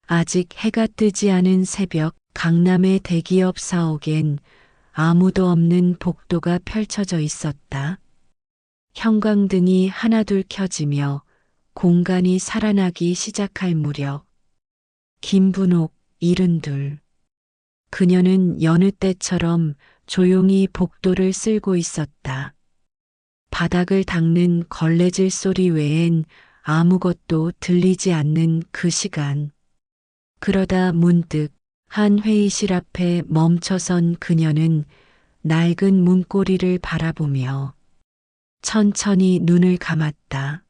아직 해가 뜨지 않은 새벽 강남의 대기업 사옥엔 아무도 없는 복도가 펼쳐져 있었다. 형광등이 하나둘 켜지며 공간이 살아나기 시작할 무렵 김분옥 72. 그녀는 여느 때처럼 조용히 복도를 쓸고 있었다. 바닥을 닦는 걸레질 소리 외엔 아무것도 들리지 않는 그 시간. 그러다 문득 한 회의실 앞에 멈춰선 그녀는 낡은 문고리를 바라보며 천천히 눈을 감았다.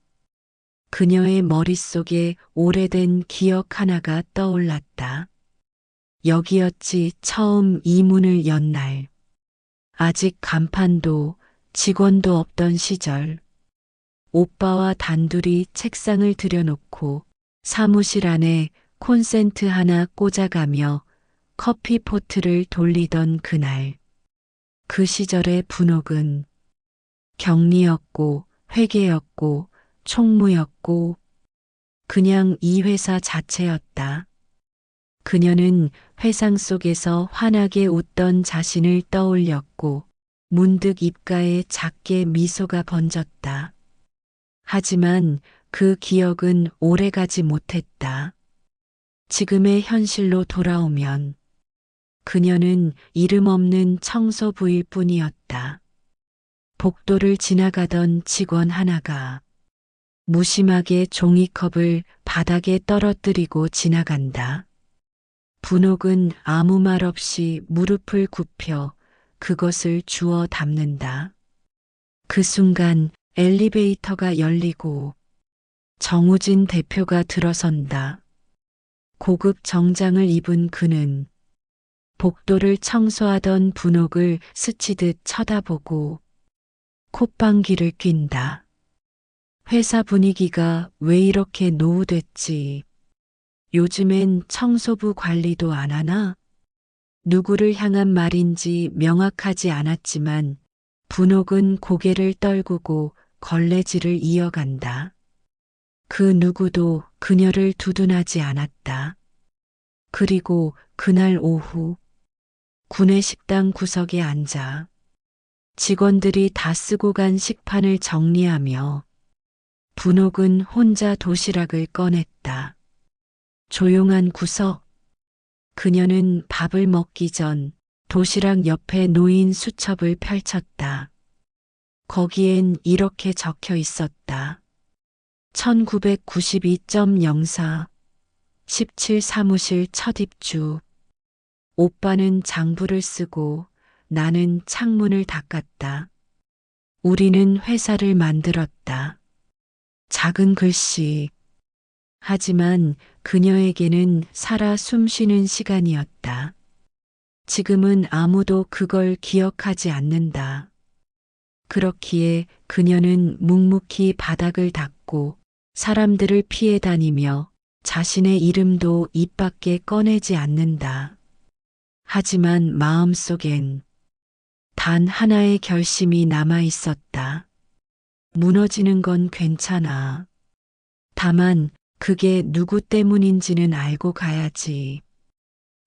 그녀의 머릿속에 오래된 기억 하나가 떠올랐다. 여기였지 처음 이 문을 연 날. 아직 간판도 직원도 없던 시절. 오빠와 단둘이 책상을 들여놓고 사무실 안에 콘센트 하나 꽂아가며 커피 포트를 돌리던 그날. 그 시절의 분옥은 격리였고 회계였고 총무였고 그냥 이 회사 자체였다. 그녀는 회상 속에서 환하게 웃던 자신을 떠올렸고 문득 입가에 작게 미소가 번졌다. 하지만 그 기억은 오래가지 못했다. 지금의 현실로 돌아오면 그녀는 이름 없는 청소부일 뿐이었다. 복도를 지나가던 직원 하나가 무심하게 종이컵을 바닥에 떨어뜨리고 지나간다. 분옥은 아무 말 없이 무릎을 굽혀 그것을 주워 담는다. 그 순간 엘리베이터가 열리고 정우진 대표가 들어선다. 고급 정장을 입은 그는 복도를 청소하던 분옥을 스치듯 쳐다보고 콧방귀를 낀다. 회사 분위기가 왜 이렇게 노후됐지? 요즘엔 청소부 관리도 안 하나? 누구를 향한 말인지 명확하지 않았지만 분옥은 고개를 떨구고 걸레질을 이어간다. 그 누구도 그녀를 두둔하지 않았다. 그리고 그날 오후 구내식당 구석에 앉아 직원들이 다 쓰고 간 식판을 정리하며 분옥은 혼자 도시락을 꺼냈다. 조용한 구석. 그녀는 밥을 먹기 전 도시락 옆에 놓인 수첩을 펼쳤다. 거기엔 이렇게 적혀 있었다. 1992.04 17 사무실 첫 입주. 오빠는 장부를 쓰고 나는 창문을 닦았다. 우리는 회사를 만들었다. 작은 글씨. 하지만 그녀에게는 살아 숨쉬는 시간이었다. 지금은 아무도 그걸 기억하지 않는다. 그렇기에 그녀는 묵묵히 바닥을 닦고 사람들을 피해 다니며 자신의 이름도 입 밖에 꺼내지 않는다. 하지만 마음속엔 단 하나의 결심이 남아 있었다. 무너지는 건 괜찮아. 다만 그게 누구 때문인지는 알고 가야지.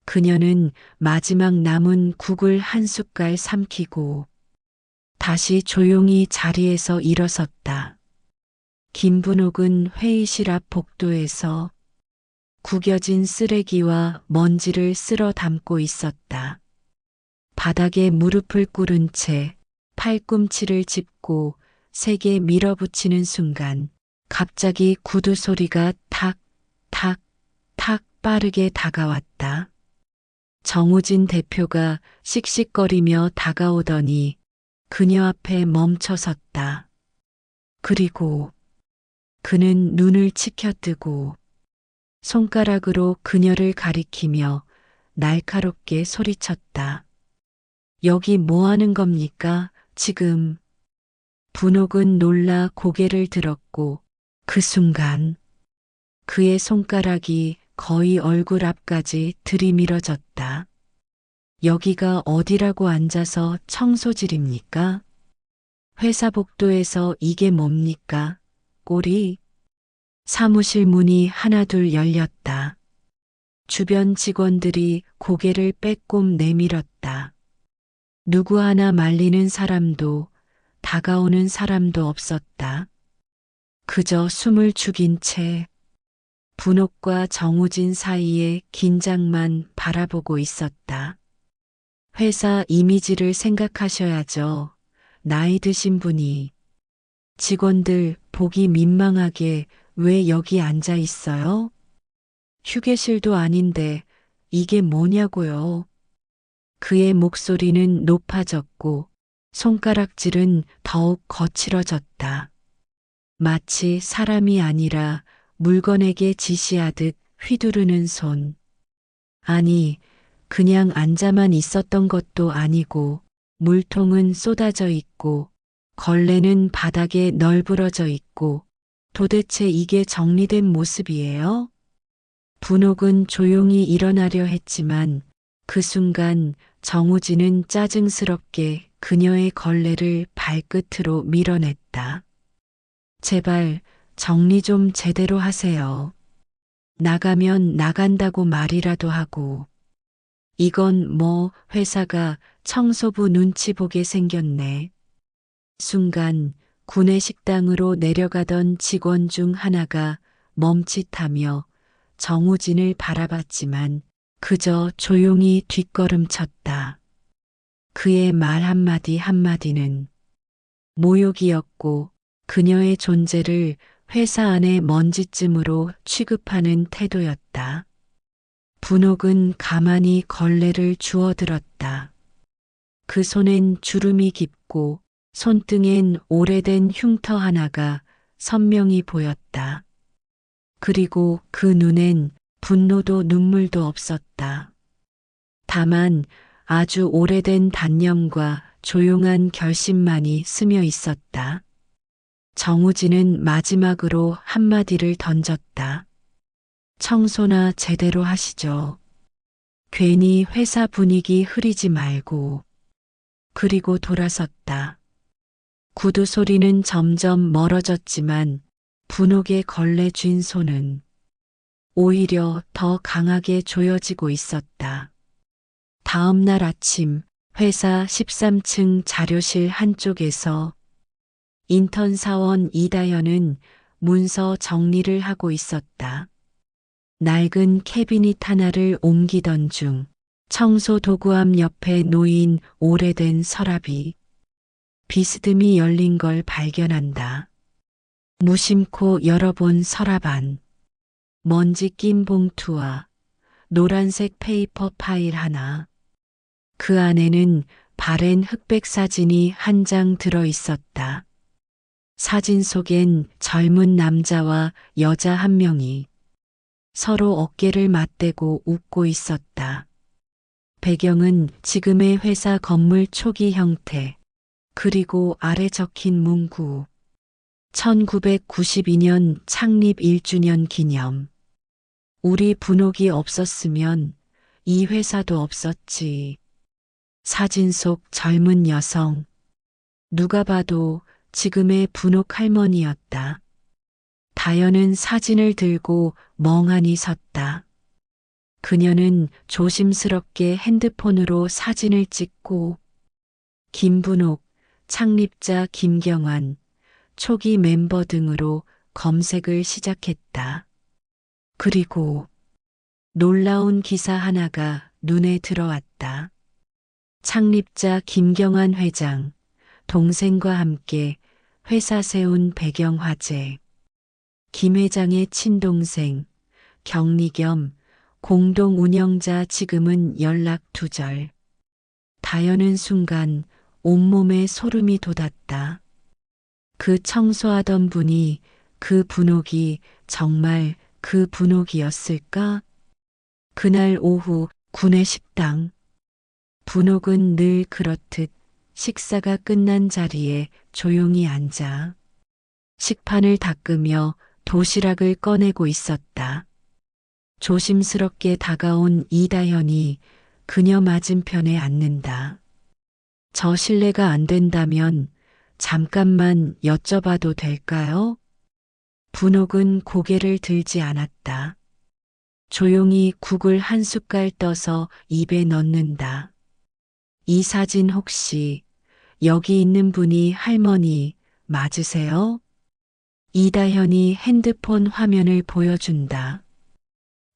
그녀는 마지막 남은 국을 한 숟갈 삼키고 다시 조용히 자리에서 일어섰다. 김분옥은 회의실 앞 복도에서 구겨진 쓰레기와 먼지를 쓸어 담고 있었다. 바닥에 무릎을 꿇은 채 팔꿈치를 짚고 세게 밀어붙이는 순간 갑자기 구두 소리가 탁, 탁, 탁 빠르게 다가왔다. 정우진 대표가 씩씩거리며 다가오더니 그녀 앞에 멈춰 섰다. 그리고 그는 눈을 치켜뜨고 손가락으로 그녀를 가리키며 날카롭게 소리쳤다. 여기 뭐 하는 겁니까, 지금? 분옥은 놀라 고개를 들었고 그 순간 그의 손가락이 거의 얼굴 앞까지 들이밀어졌다. 여기가 어디라고 앉아서 청소질입니까? 회사 복도에서 이게 뭡니까? 꼴이? 사무실 문이 하나둘 열렸다. 주변 직원들이 고개를 빼꼼 내밀었다. 누구 하나 말리는 사람도 다가오는 사람도 없었다. 그저 숨을 죽인 채 분옥과 정우진 사이의 긴장만 바라보고 있었다. 회사 이미지를 생각하셔야죠. 나이 드신 분이. 직원들 보기 민망하게 왜 여기 앉아 있어요? 휴게실도 아닌데 이게 뭐냐고요. 그의 목소리는 높아졌고 손가락질은 더욱 거칠어졌다. 마치 사람이 아니라 물건에게 지시하듯 휘두르는 손. 아니, 그냥 앉아만 있었던 것도 아니고 물통은 쏟아져 있고 걸레는 바닥에 널브러져 있고 도대체 이게 정리된 모습이에요? 분옥은 조용히 일어나려 했지만 그 순간 정우진은 짜증스럽게 그녀의 걸레를 발끝으로 밀어냈다. 제발 정리 좀 제대로 하세요. 나가면 나간다고 말이라도 하고. 이건 뭐 회사가 청소부 눈치 보게 생겼네. 순간 구내식당으로 내려가던 직원 중 하나가 멈칫하며 정우진을 바라봤지만 그저 조용히 뒷걸음쳤다. 그의 말 한마디 한마디는 모욕이었고 그녀의 존재를 회사 안의 먼지쯤으로 취급하는 태도였다. 분옥은 가만히 걸레를 주워들었다. 그 손엔 주름이 깊고 손등엔 오래된 흉터 하나가 선명히 보였다. 그리고 그 눈엔 분노도 눈물도 없었다. 다만 아주 오래된 단념과 조용한 결심만이 스며 있었다. 정우진은 마지막으로 한마디를 던졌다. 청소나 제대로 하시죠. 괜히 회사 분위기 흐리지 말고. 그리고 돌아섰다. 구두 소리는 점점 멀어졌지만 분옥의 걸레 쥔 손은 오히려 더 강하게 조여지고 있었다. 다음 날 아침 회사 13층 자료실 한쪽에서 인턴 사원 이다연은 문서 정리를 하고 있었다. 낡은 캐비닛 하나를 옮기던 중 청소 도구함 옆에 놓인 오래된 서랍이 비스듬히 열린 걸 발견한다. 무심코 열어본 서랍 안. 먼지 낀 봉투와 노란색 페이퍼 파일 하나. 그 안에는 바랜 흑백 사진이 한 장 들어 있었다. 사진 속엔 젊은 남자와 여자 한 명이 서로 어깨를 맞대고 웃고 있었다. 배경은 지금의 회사 건물 초기 형태, 그리고 아래 적힌 문구. 1992년 창립 1주년 기념. 우리 분옥이 없었으면 이 회사도 없었지. 사진 속 젊은 여성. 누가 봐도 지금의 분옥 할머니였다. 다연은 사진을 들고 멍하니 섰다. 그녀는 조심스럽게 핸드폰으로 사진을 찍고 김분옥, 창립자 김경환, 초기 멤버 등으로 검색을 시작했다. 그리고 놀라운 기사 하나가 눈에 들어왔다. 창립자 김경환 회장, 동생과 함께 회사 세운 배경화재. 김 회장의 친동생, 격리 겸 공동 운영자 지금은 연락 두절. 다연은 순간 온몸에 소름이 돋았다. 그 청소하던 분이, 그 분옥이 정말 그 분옥이었을까? 그날 오후 구내식당. 분옥은 늘 그렇듯 식사가 끝난 자리에 조용히 앉아 식판을 닦으며 도시락을 꺼내고 있었다. 조심스럽게 다가온 이다현이 그녀 맞은편에 앉는다. 저 실례가 안 된다면 잠깐만 여쭤봐도 될까요? 분옥은 고개를 들지 않았다. 조용히 국을 한 숟갈 떠서 입에 넣는다. 이 사진 혹시 여기 있는 분이 할머니 맞으세요? 이다현이 핸드폰 화면을 보여준다.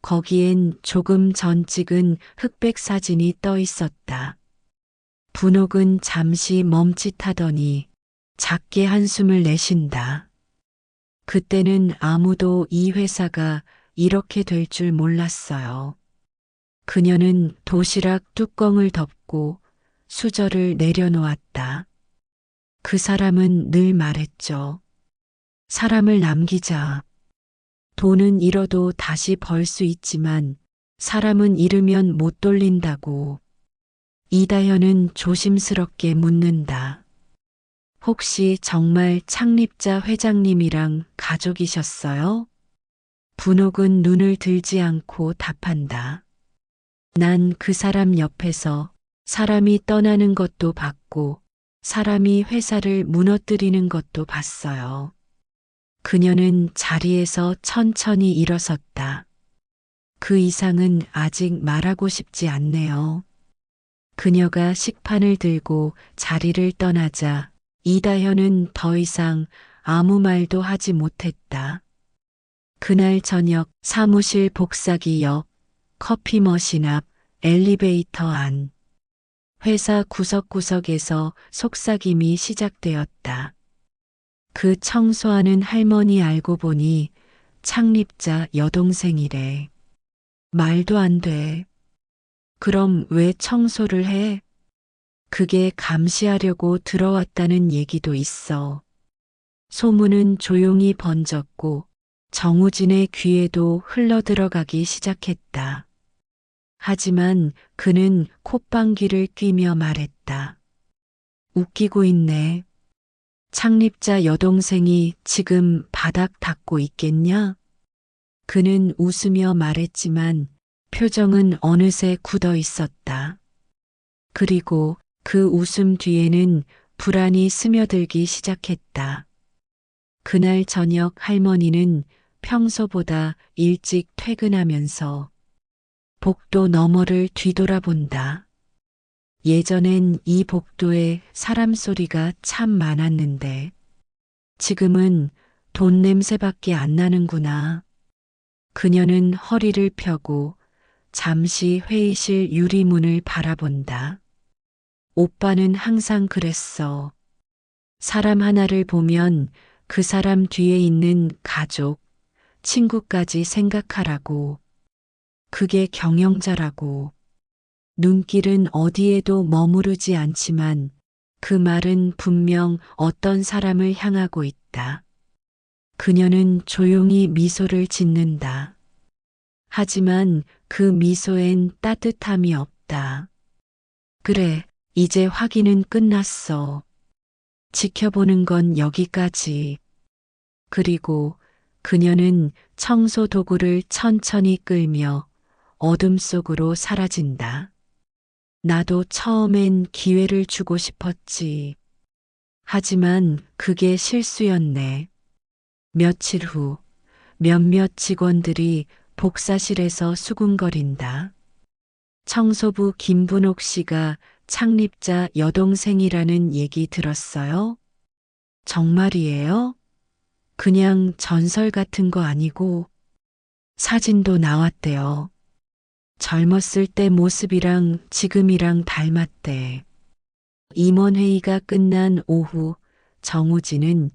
거기엔 조금 전 찍은 흑백 사진이 떠 있었다. 분옥은 잠시 멈칫하더니 작게 한숨을 내쉰다. 그때는 아무도 이 회사가 이렇게 될 줄 몰랐어요. 그녀는 도시락 뚜껑을 덮고 수저를 내려놓았다. 그 사람은 늘 말했죠. 사람을 남기자. 돈은 잃어도 다시 벌 수 있지만 사람은 잃으면 못 돌린다고. 이다현은 조심스럽게 묻는다. 혹시 정말 창립자 회장님이랑 가족이셨어요? 분옥은 눈을 들지 않고 답한다. 난 그 사람 옆에서 사람이 떠나는 것도 봤고 사람이 회사를 무너뜨리는 것도 봤어요. 그녀는 자리에서 천천히 일어섰다. 그 이상은 아직 말하고 싶지 않네요. 그녀가 식판을 들고 자리를 떠나자 이다현은 더 이상 아무 말도 하지 못했다. 그날 저녁 사무실 복사기 옆, 커피 머신 앞, 엘리베이터 안. 회사 구석구석에서 속삭임이 시작되었다. 그 청소하는 할머니 알고 보니 창립자 여동생이래. 말도 안 돼. 그럼 왜 청소를 해? 그게 감시하려고 들어왔다는 얘기도 있어. 소문은 조용히 번졌고 정우진의 귀에도 흘러들어가기 시작했다. 하지만 그는 콧방귀를 뀌며 말했다. 웃기고 있네. 창립자 여동생이 지금 바닥 닦고 있겠냐? 그는 웃으며 말했지만 표정은 어느새 굳어 있었다. 그리고 그 웃음 뒤에는 불안이 스며들기 시작했다. 그날 저녁 할머니는 평소보다 일찍 퇴근하면서 복도 너머를 뒤돌아본다. 예전엔 이 복도에 사람 소리가 참 많았는데 지금은 돈 냄새밖에 안 나는구나. 그녀는 허리를 펴고 잠시 회의실 유리문을 바라본다. 오빠는 항상 그랬어. 사람 하나를 보면 그 사람 뒤에 있는 가족, 친구까지 생각하라고. 그게 경영자라고. 눈길은 어디에도 머무르지 않지만 그 말은 분명 어떤 사람을 향하고 있다. 그녀는 조용히 미소를 짓는다. 하지만 그 미소엔 따뜻함이 없다. 그래, 이제 확인은 끝났어. 지켜보는 건 여기까지. 그리고 그녀는 청소 도구를 천천히 끌며 어둠 속으로 사라진다. 나도 처음엔 기회를 주고 싶었지. 하지만 그게 실수였네. 며칠 후 몇몇 직원들이 복사실에서 수군거린다. 청소부 김분옥 씨가 창립자 여동생이라는 얘기 들었어요? 정말이에요? 그냥 전설 같은 거 아니고 사진도 나왔대요. 젊었을 때 모습이랑 지금이랑 닮았대. 임원회의가 끝난 오후 정우진은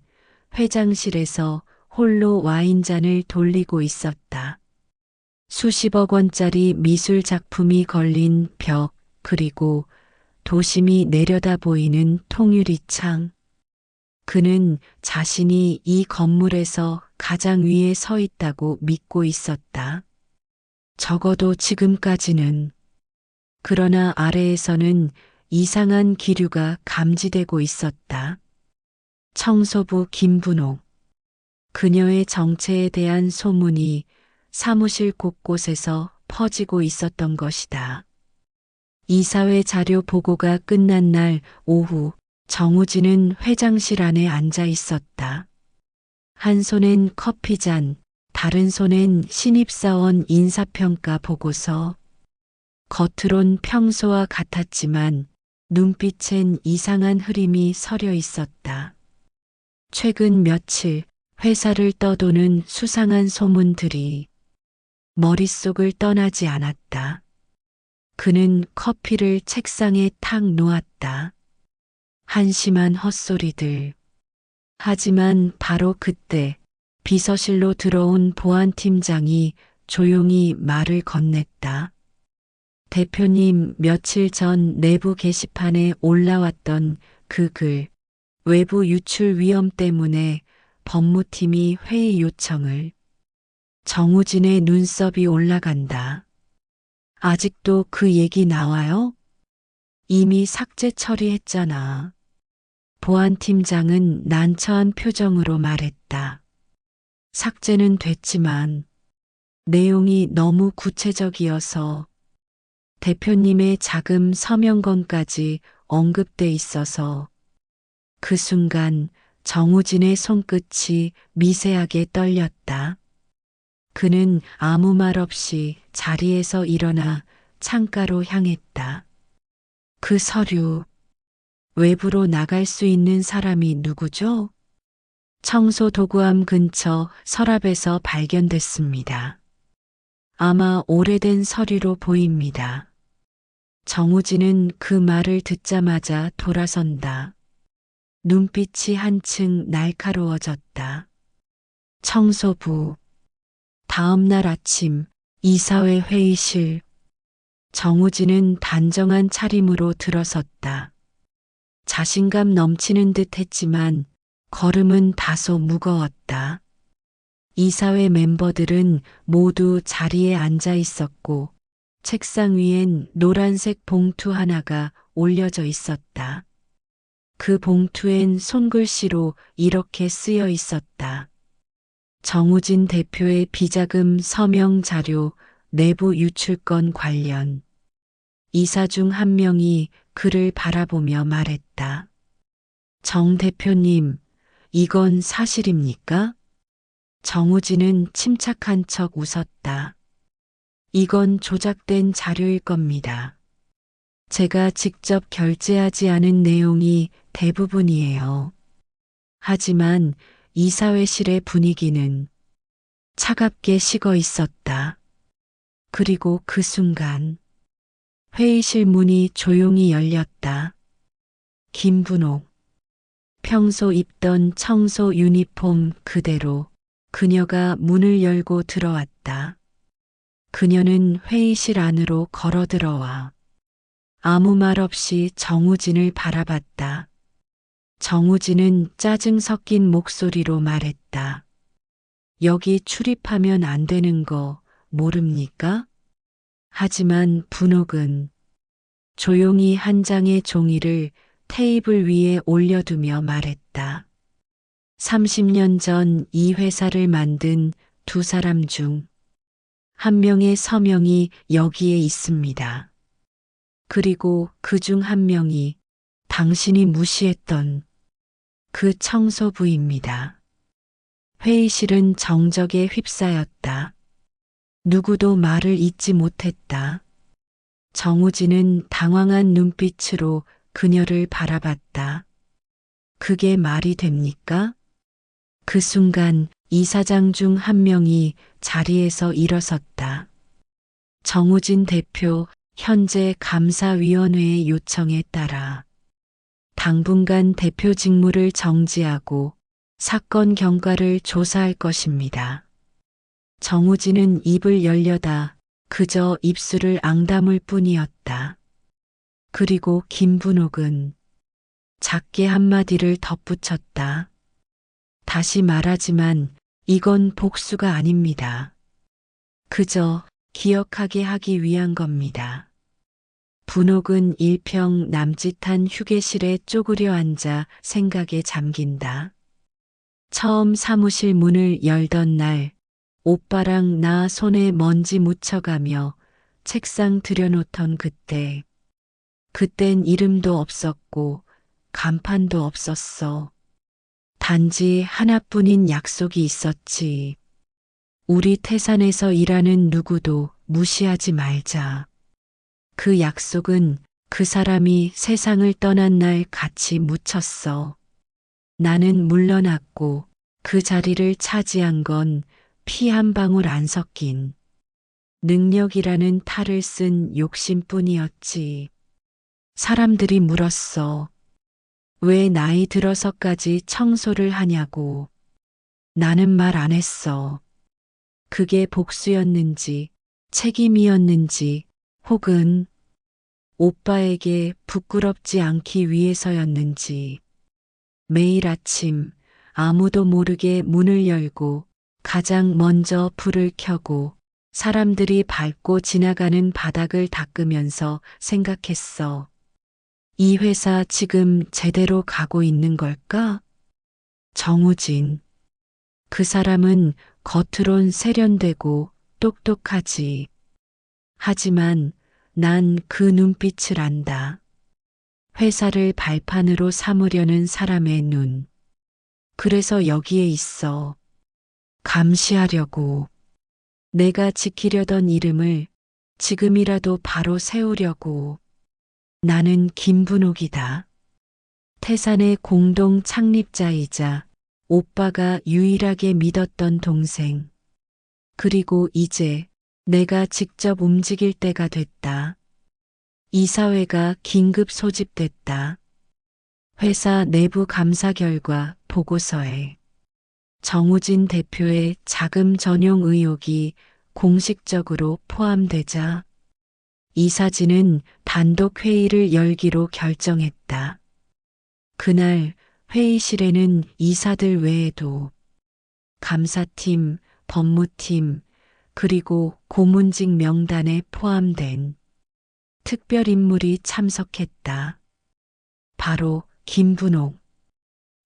회장실에서 홀로 와인잔을 돌리고 있었다. 수십억 원짜리 미술 작품이 걸린 벽, 그리고 도심이 내려다 보이는 통유리 창. 그는 자신이 이 건물에서 가장 위에 서 있다고 믿고 있었다. 적어도 지금까지는. 그러나 아래에서는 이상한 기류가 감지되고 있었다. 청소부 김분옥. 그녀의 정체에 대한 소문이 사무실 곳곳에서 퍼지고 있었던 것이다. 이사회 자료 보고가 끝난 날 오후 정우진은 회장실 안에 앉아 있었다. 한 손엔 커피잔, 다른 손엔 신입사원 인사평가 보고서. 겉으론 평소와 같았지만 눈빛엔 이상한 흐림이 서려 있었다. 최근 며칠 회사를 떠도는 수상한 소문들이 머릿속을 떠나지 않았다. 그는 커피를 책상에 탁 놓았다. 한심한 헛소리들. 하지만 바로 그때 비서실로 들어온 보안팀장이 조용히 말을 건넸다. 대표님, 며칠 전 내부 게시판에 올라왔던 그 글, 외부 유출 위험 때문에 법무팀이 회의 요청을. 정우진의 눈썹이 올라간다. 아직도 그 얘기 나와요? 이미 삭제 처리했잖아. 보안팀장은 난처한 표정으로 말했다. 삭제는 됐지만 내용이 너무 구체적이어서 대표님의 자금 서명건까지 언급돼 있어서 그 순간 정우진의 손끝이 미세하게 떨렸다. 그는 아무 말 없이 자리에서 일어나 창가로 향했다. 그 서류, 외부로 나갈 수 있는 사람이 누구죠? 청소 도구함 근처 서랍에서 발견됐습니다. 아마 오래된 서류로 보입니다. 정우진은 그 말을 듣자마자 돌아선다. 눈빛이 한층 날카로워졌다. 청소부. 다음 날 아침 이사회 회의실. 정우진은 단정한 차림으로 들어섰다. 자신감 넘치는 듯 했지만 걸음은 다소 무거웠다. 이사회 멤버들은 모두 자리에 앉아 있었고 책상 위엔 노란색 봉투 하나가 올려져 있었다. 그 봉투엔 손글씨로 이렇게 쓰여 있었다. 정우진 대표의 비자금 서명 자료 내부 유출건 관련. 이사 중 한 명이 그를 바라보며 말했다. 정 대표님, 이건 사실입니까? 정우진은 침착한 척 웃었다. 이건 조작된 자료일 겁니다. 제가 직접 결제하지 않은 내용이 대부분이에요. 하지만 이사회실의 분위기는 차갑게 식어 있었다. 그리고 그 순간 회의실 문이 조용히 열렸다. 김분옥. 평소 입던 청소 유니폼 그대로 그녀가 문을 열고 들어왔다. 그녀는 회의실 안으로 걸어 들어와 아무 말 없이 정우진을 바라봤다. 정우진은 짜증 섞인 목소리로 말했다. 여기 출입하면 안 되는 거 모릅니까? 하지만 분옥은 조용히 한 장의 종이를 테이블 위에 올려두며 말했다. 30년 전 이 회사를 만든 두 사람 중 한 명의 서명이 여기에 있습니다. 그리고 그 중 한 명이 당신이 무시했던 그 청소부입니다. 회의실은 정적에 휩싸였다. 누구도 말을 잇지 못했다. 정우진은 당황한 눈빛으로 그녀를 바라봤다. 그게 말이 됩니까? 그 순간 이사장 중 한 명이 자리에서 일어섰다. 정우진 대표 현재 감사위원회의 요청에 따라 당분간 대표 직무를 정지하고 사건 경과를 조사할 것입니다. 정우진은 입을 열려다 그저 입술을 앙다물 뿐이었다. 그리고 김분옥은 작게 한마디를 덧붙였다. 다시 말하지만 이건 복수가 아닙니다. 그저 기억하게 하기 위한 겁니다. 분옥은 일평 남짓한 휴게실에 쪼그려 앉아 생각에 잠긴다. 처음 사무실 문을 열던 날 오빠랑 나 손에 먼지 묻혀가며 책상 들여놓던 그때. 그땐 이름도 없었고 간판도 없었어. 단지 하나뿐인 약속이 있었지. 우리 태산에서 일하는 누구도 무시하지 말자. 그 약속은 그 사람이 세상을 떠난 날 같이 묻혔어. 나는 물러났고 그 자리를 차지한 건 피 한 방울 안 섞인 능력이라는 탈을 쓴 욕심뿐이었지. 사람들이 물었어. 왜 나이 들어서까지 청소를 하냐고. 나는 말 안 했어. 그게 복수였는지, 책임이었는지, 혹은 오빠에게 부끄럽지 않기 위해서였는지. 매일 아침 아무도 모르게 문을 열고 가장 먼저 불을 켜고 사람들이 밟고 지나가는 바닥을 닦으면서 생각했어. 이 회사 지금 제대로 가고 있는 걸까? 정우진. 그 사람은 겉으론 세련되고 똑똑하지. 하지만 난 그 눈빛을 안다. 회사를 발판으로 삼으려는 사람의 눈. 그래서 여기에 있어. 감시하려고. 내가 지키려던 이름을 지금이라도 바로 세우려고. 나는 김분옥이다. 태산의 공동 창립자이자 오빠가 유일하게 믿었던 동생. 그리고 이제 내가 직접 움직일 때가 됐다. 이사회가 긴급 소집됐다. 회사 내부 감사 결과 보고서에 정우진 대표의 자금 전용 의혹이 공식적으로 포함되자 이사진은 단독 회의를 열기로 결정했다. 그날 회의실에는 이사들 외에도 감사팀, 법무팀, 그리고 고문직 명단에 포함된 특별인물이 참석했다. 바로 김분옥.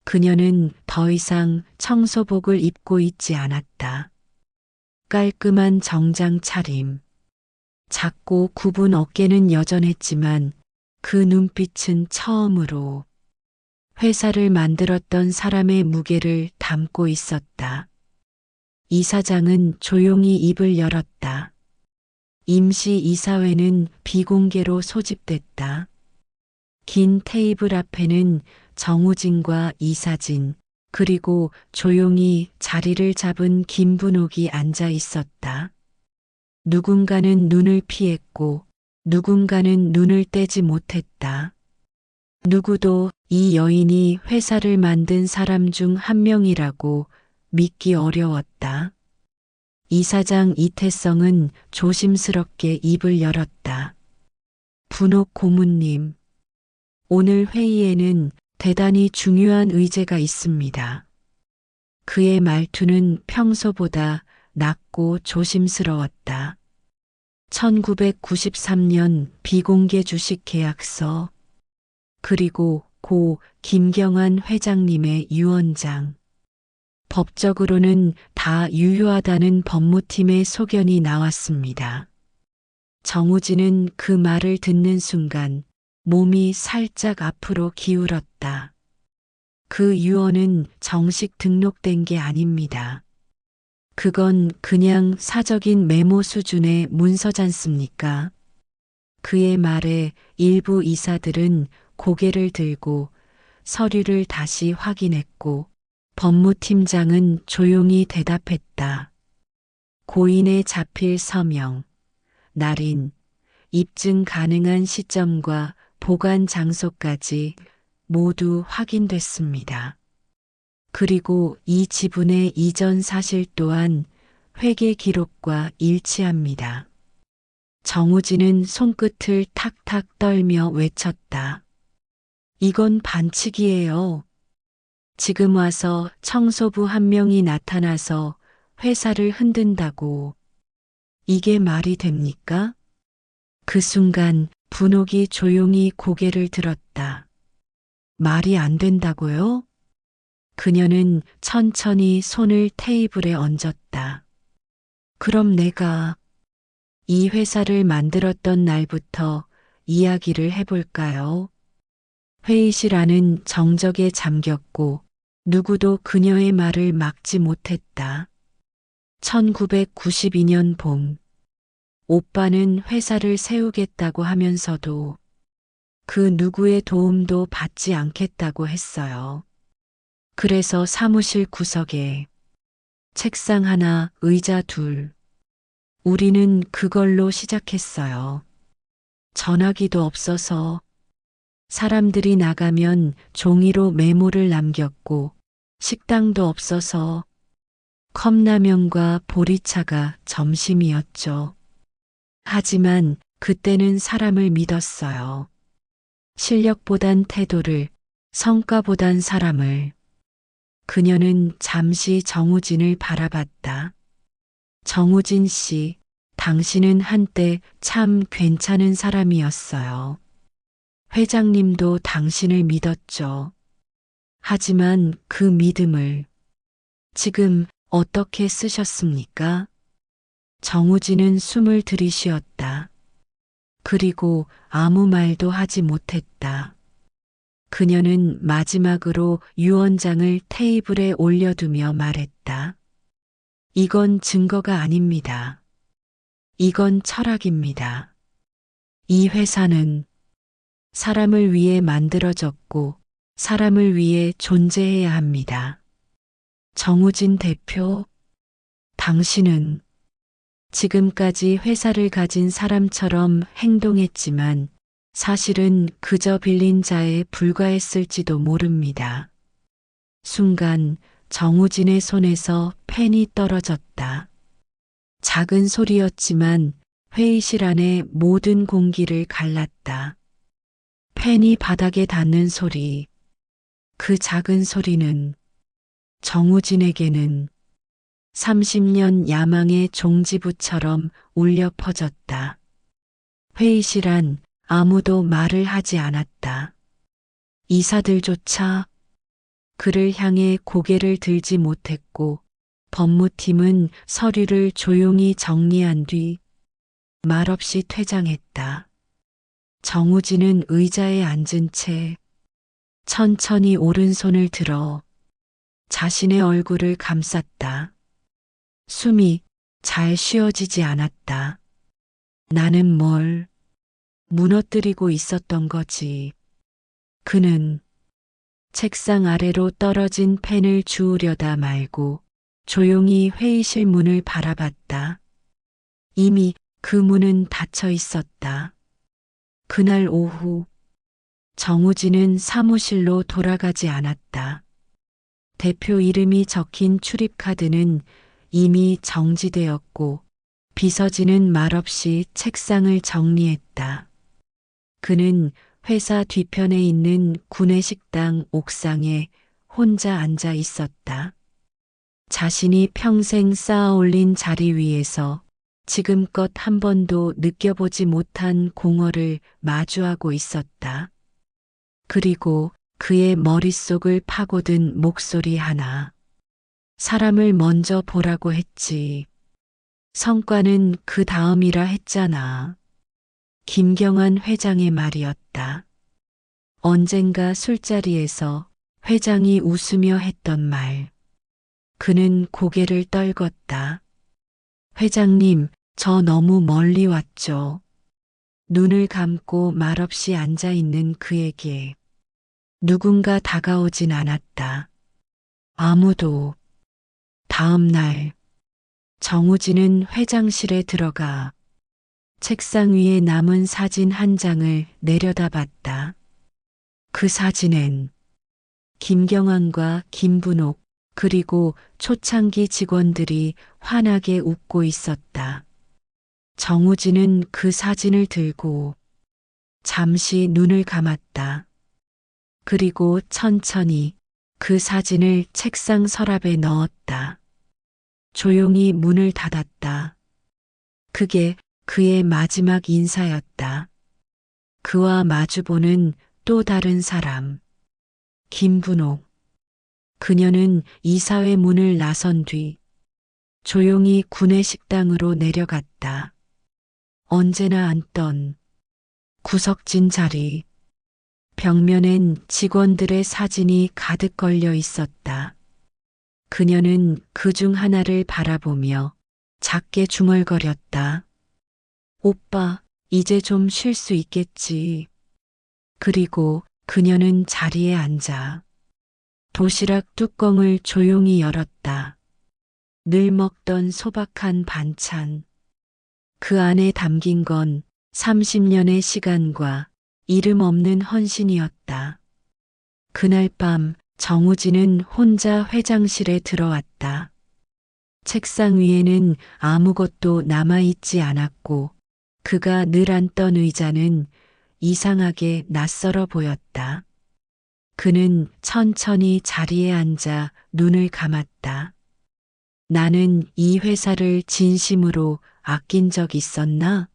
그녀는 더 이상 청소복을 입고 있지 않았다. 깔끔한 정장 차림. 작고 굽은 어깨는 여전했지만 그 눈빛은 처음으로 회사를 만들었던 사람의 무게를 담고 있었다. 이사장은 조용히 입을 열었다. 임시 이사회는 비공개로 소집됐다. 긴 테이블 앞에는 정우진과 이사진, 그리고 조용히 자리를 잡은 김분옥이 앉아 있었다. 누군가는 눈을 피했고 누군가는 눈을 떼지 못했다. 누구도 이 여인이 회사를 만든 사람 중 한 명이라고 믿기 어려웠다. 이사장 이태성은 조심스럽게 입을 열었다. 분옥 고문님, 오늘 회의에는 대단히 중요한 의제가 있습니다. 그의 말투는 평소보다 낮고 조심스러웠다. 1993년 비공개 주식 계약서, 그리고 고 김경환 회장님의 유언장. 법적으로는 다 유효하다는 법무팀의 소견이 나왔습니다. 정우진은 그 말을 듣는 순간 몸이 살짝 앞으로 기울었다. 그 유언은 정식 등록된 게 아닙니다. 그건 그냥 사적인 메모 수준의 문서잖습니까? 그의 말에 일부 이사들은 고개를 들고 서류를 다시 확인했고 법무팀장은 조용히 대답했다. 고인의 자필 서명, 날인, 입증 가능한 시점과 보관 장소까지 모두 확인됐습니다. 그리고 이 지분의 이전 사실 또한 회계 기록과 일치합니다. 정우진은 손끝을 탁탁 떨며 외쳤다. 이건 반칙이에요. 지금 와서 청소부 한 명이 나타나서 회사를 흔든다고. 이게 말이 됩니까? 그 순간 분옥이 조용히 고개를 들었다. 말이 안 된다고요? 그녀는 천천히 손을 테이블에 얹었다. 그럼 내가 이 회사를 만들었던 날부터 이야기를 해볼까요? 회의실 안은 정적에 잠겼고 누구도 그녀의 말을 막지 못했다. 1992년 봄, 오빠는 회사를 세우겠다고 하면서도 그 누구의 도움도 받지 않겠다고 했어요. 그래서 사무실 구석에 책상 하나, 의자 둘. 우리는 그걸로 시작했어요. 전화기도 없어서 사람들이 나가면 종이로 메모를 남겼고 식당도 없어서 컵라면과 보리차가 점심이었죠. 하지만 그때는 사람을 믿었어요. 실력보단 태도를, 성과보단 사람을. 그녀는 잠시 정우진을 바라봤다. 정우진 씨, 당신은 한때 참 괜찮은 사람이었어요. 회장님도 당신을 믿었죠. 하지만 그 믿음을 지금 어떻게 쓰셨습니까? 정우진은 숨을 들이쉬었다. 그리고 아무 말도 하지 못했다. 그녀는 마지막으로 유언장을 테이블에 올려두며 말했다. 이건 증거가 아닙니다. 이건 철학입니다. 이 회사는 사람을 위해 만들어졌고 사람을 위해 존재해야 합니다. 정우진 대표, 당신은 지금까지 회사를 가진 사람처럼 행동했지만 사실은 그저 빌린 자에 불과했을지도 모릅니다. 순간 정우진의 손에서 펜이 떨어졌다. 작은 소리였지만 회의실 안의 모든 공기를 갈랐다. 펜이 바닥에 닿는 소리. 그 작은 소리는 정우진에게는 30년 야망의 종지부처럼 울려 퍼졌다. 회의실 안 아무도 말을 하지 않았다. 이사들조차 그를 향해 고개를 들지 못했고 법무팀은 서류를 조용히 정리한 뒤 말없이 퇴장했다. 정우진은 의자에 앉은 채 천천히 오른손을 들어 자신의 얼굴을 감쌌다. 숨이 잘 쉬어지지 않았다. 나는 뭘 무너뜨리고 있었던 거지. 그는 책상 아래로 떨어진 펜을 주우려다 말고 조용히 회의실 문을 바라봤다. 이미 그 문은 닫혀 있었다. 그날 오후 정우진은 사무실로 돌아가지 않았다. 대표 이름이 적힌 출입카드는 이미 정지되었고 비서진은 말없이 책상을 정리했다. 그는 회사 뒤편에 있는 구내식당 옥상에 혼자 앉아 있었다. 자신이 평생 쌓아올린 자리 위에서 지금껏 한 번도 느껴보지 못한 공허를 마주하고 있었다. 그리고 그의 머릿속을 파고든 목소리 하나. 사람을 먼저 보라고 했지. 성과는 그 다음이라 했잖아. 김경환 회장의 말이었다. 언젠가 술자리에서 회장이 웃으며 했던 말. 그는 고개를 떨궜다. 회장님, 저 너무 멀리 왔죠. 눈을 감고 말없이 앉아 있는 그에게 누군가 다가오진 않았다. 아무도. 다음 날 정우진은 회장실에 들어가 책상 위에 남은 사진 한 장을 내려다봤다. 그 사진엔 김경환과 김분옥 그리고 초창기 직원들이 환하게 웃고 있었다. 정우진은 그 사진을 들고 잠시 눈을 감았다. 그리고 천천히 그 사진을 책상 서랍에 넣었다. 조용히 문을 닫았다. 그게 그의 마지막 인사였다. 그와 마주보는 또 다른 사람. 김분옥. 그녀는 이사회 문을 나선 뒤 조용히 구내식당으로 내려갔다. 언제나 앉던 구석진 자리. 벽면엔 직원들의 사진이 가득 걸려 있었다. 그녀는 그 중 하나를 바라보며 작게 중얼거렸다. 오빠, 이제 좀 쉴 수 있겠지. 그리고 그녀는 자리에 앉아 도시락 뚜껑을 조용히 열었다. 늘 먹던 소박한 반찬. 그 안에 담긴 건 30년의 시간과 이름 없는 헌신이었다. 그날 밤 정우진은 혼자 회장실에 들어왔다. 책상 위에는 아무것도 남아있지 않았고 그가 늘 앉던 의자는 이상하게 낯설어 보였다. 그는 천천히 자리에 앉아 눈을 감았다. 나는 이 회사를 진심으로 아낀 적 있었나?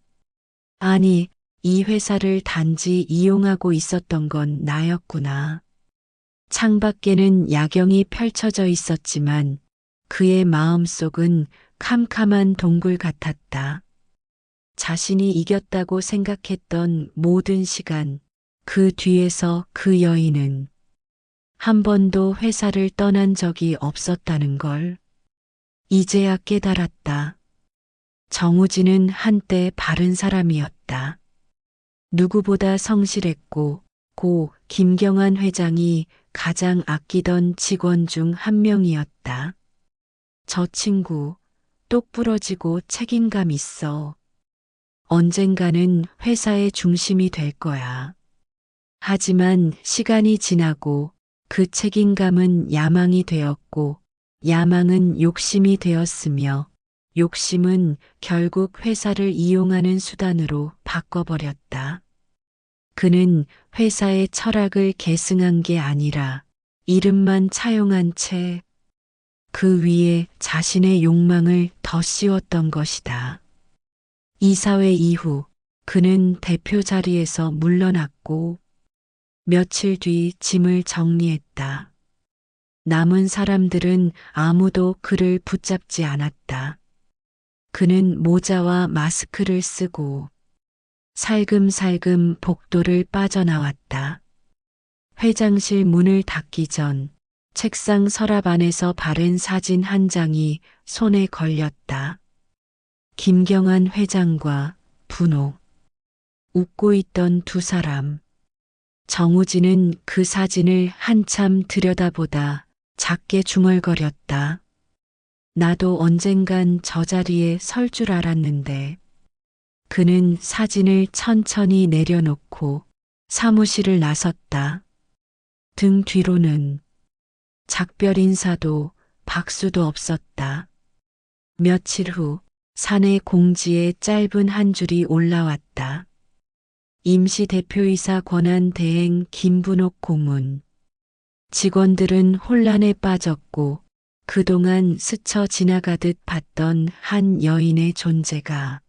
아니, 이 회사를 단지 이용하고 있었던 건 나였구나. 창밖에는 야경이 펼쳐져 있었지만 그의 마음속은 캄캄한 동굴 같았다. 자신이 이겼다고 생각했던 모든 시간, 그 뒤에서 그 여인은 한 번도 회사를 떠난 적이 없었다는 걸 이제야 깨달았다. 정우진은 한때 바른 사람이었다. 누구보다 성실했고 고 김경환 회장이 가장 아끼던 직원 중 한 명이었다. 저 친구 똑부러지고 책임감 있어. 언젠가는 회사의 중심이 될 거야. 하지만 시간이 지나고 그 책임감은 야망이 되었고 야망은 욕심이 되었으며 욕심은 결국 회사를 이용하는 수단으로 바꿔버렸다. 그는 회사의 철학을 계승한 게 아니라 이름만 차용한 채 그 위에 자신의 욕망을 더 씌웠던 것이다. 이사회 이후 그는 대표 자리에서 물러났고 며칠 뒤 짐을 정리했다. 남은 사람들은 아무도 그를 붙잡지 않았다. 그는 모자와 마스크를 쓰고 살금살금 복도를 빠져나왔다. 회장실 문을 닫기 전 책상 서랍 안에서 바른 사진 한 장이 손에 걸렸다. 김경환 회장과 분홍. 웃고 있던 두 사람. 정우진은 그 사진을 한참 들여다보다 작게 중얼거렸다. 나도 언젠간 저 자리에 설 줄 알았는데. 그는 사진을 천천히 내려놓고 사무실을 나섰다. 등 뒤로는 작별 인사도 박수도 없었다. 며칠 후 사내 공지에 짧은 한 줄이 올라왔다. 임시 대표이사 권한 대행 김분옥 고문. 직원들은 혼란에 빠졌고 그동안 스쳐 지나가듯 봤던 한 여인의 존재가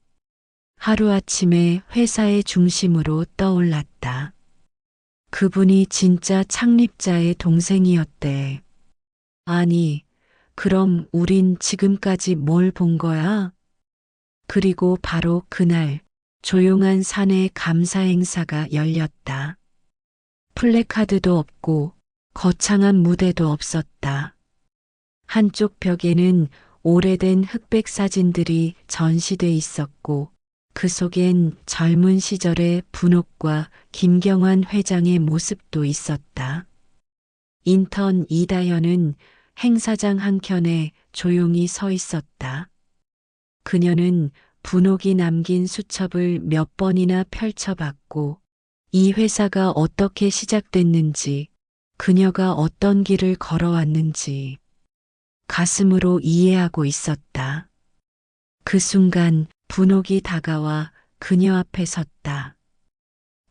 하루아침에 회사의 중심으로 떠올랐다. 그분이 진짜 창립자의 동생이었대. 아니, 그럼 우린 지금까지 뭘 본 거야? 그리고 바로 그날 조용한 사내 감사 행사가 열렸다. 플래카드도 없고 거창한 무대도 없었다. 한쪽 벽에는 오래된 흑백 사진들이 전시돼 있었고 그 속엔 젊은 시절의 분옥과 김경환 회장의 모습도 있었다. 인턴 이다연은 행사장 한켠에 조용히 서 있었다. 그녀는 분옥이 남긴 수첩을 몇 번이나 펼쳐봤고 이 회사가 어떻게 시작됐는지 그녀가 어떤 길을 걸어왔는지 가슴으로 이해하고 있었다. 그 순간 분옥이 다가와 그녀 앞에 섰다.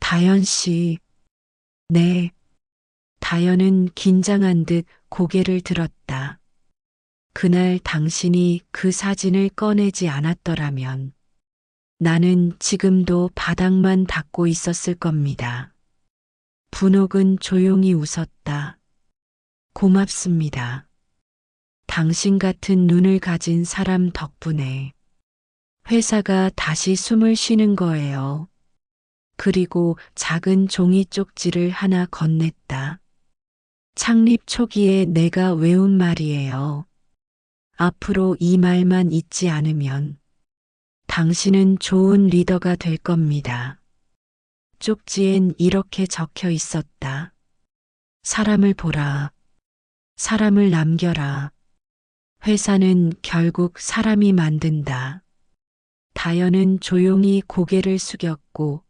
다연 씨. 네. 다연은 긴장한 듯 고개를 들었다. 그날 당신이 그 사진을 꺼내지 않았더라면 나는 지금도 바닥만 닦고 있었을 겁니다. 분옥은 조용히 웃었다. 고맙습니다. 당신 같은 눈을 가진 사람 덕분에 회사가 다시 숨을 쉬는 거예요. 그리고 작은 종이 쪽지를 하나 건넸다. 창립 초기에 내가 외운 말이에요. 앞으로 이 말만 잊지 않으면 당신은 좋은 리더가 될 겁니다. 쪽지엔 이렇게 적혀 있었다. 사람을 보라. 사람을 남겨라. 회사는 결국 사람이 만든다. 다연은 조용히 고개를 숙였고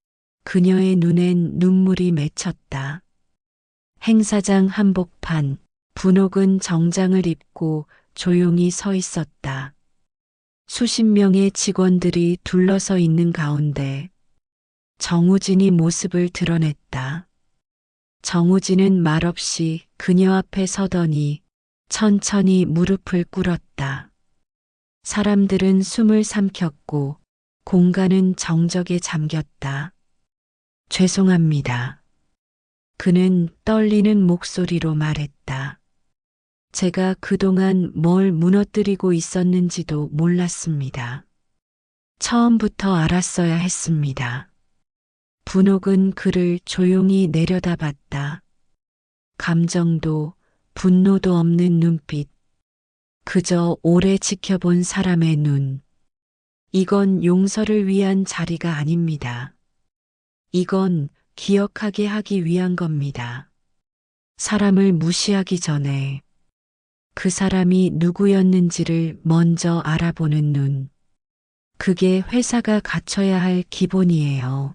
그녀의 눈엔 눈물이 맺혔다. 행사장 한복판, 분옥은 정장을 입고 조용히 서 있었다. 수십 명의 직원들이 둘러서 있는 가운데 정우진이 모습을 드러냈다. 정우진은 말없이 그녀 앞에 서더니 천천히 무릎을 꿇었다. 사람들은 숨을 삼켰고 공간은 정적에 잠겼다. 죄송합니다. 그는 떨리는 목소리로 말했다. 제가 그동안 뭘 무너뜨리고 있었는지도 몰랐습니다. 처음부터 알았어야 했습니다. 분옥은 그를 조용히 내려다봤다. 감정도 분노도 없는 눈빛. 그저 오래 지켜본 사람의 눈. 이건 용서를 위한 자리가 아닙니다. 이건 기억하게 하기 위한 겁니다. 사람을 무시하기 전에 그 사람이 누구였는지를 먼저 알아보는 눈. 그게 회사가 갖춰야 할 기본이에요.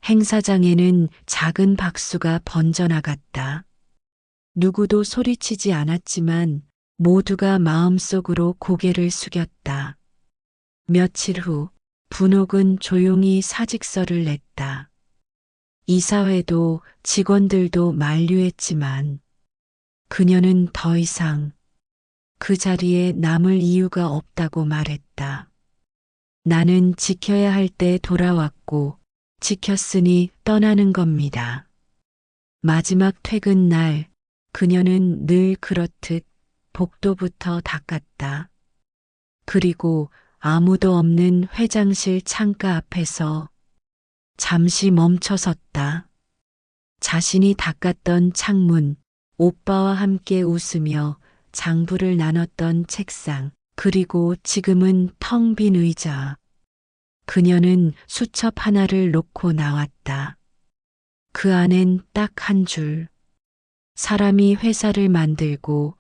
행사장에는 작은 박수가 번져나갔다. 누구도 소리치지 않았지만 모두가 마음속으로 고개를 숙였다. 며칠 후 분옥은 조용히 사직서를 냈다. 이사회도 직원들도 만류했지만 그녀는 더 이상 그 자리에 남을 이유가 없다고 말했다. 나는 지켜야 할 때 돌아왔고 지켰으니 떠나는 겁니다. 마지막 퇴근 날 그녀는 늘 그렇듯 복도부터 닦았다. 그리고 아무도 없는 회장실 창가 앞에서 잠시 멈춰섰다. 자신이 닦았던 창문, 오빠와 함께 웃으며 장부를 나눴던 책상, 그리고 지금은 텅 빈 의자. 그녀는 수첩 하나를 놓고 나왔다. 그 안엔 딱 한 줄. 사람이 회사를 만들고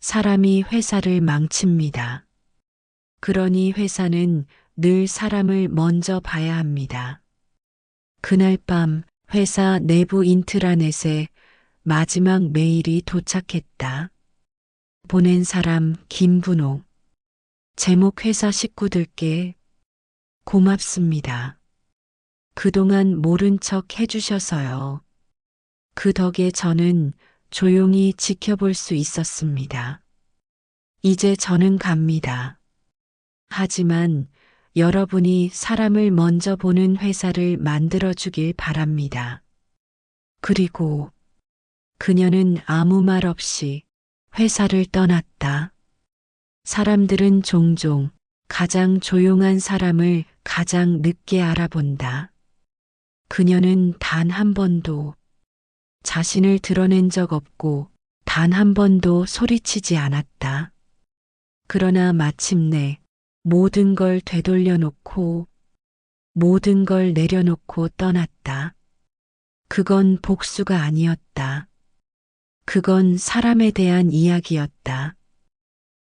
사람이 회사를 망칩니다. 그러니 회사는 늘 사람을 먼저 봐야 합니다. 그날 밤 회사 내부 인트라넷에 마지막 메일이 도착했다. 보낸 사람 김분옥. 제목 회사 식구들께 고맙습니다. 그동안 모른 척 해주셔서요. 그 덕에 저는 조용히 지켜볼 수 있었습니다. 이제 저는 갑니다. 하지만 여러분이 사람을 먼저 보는 회사를 만들어주길 바랍니다. 그리고 그녀는 아무 말 없이 회사를 떠났다. 사람들은 종종 가장 조용한 사람을 가장 늦게 알아본다. 그녀는 단 한 번도 자신을 드러낸 적 없고 단 한 번도 소리치지 않았다. 그러나 마침내 모든 걸 되돌려 놓고 모든 걸 내려놓고 떠났다. 그건 복수가 아니었다. 그건 사람에 대한 이야기였다.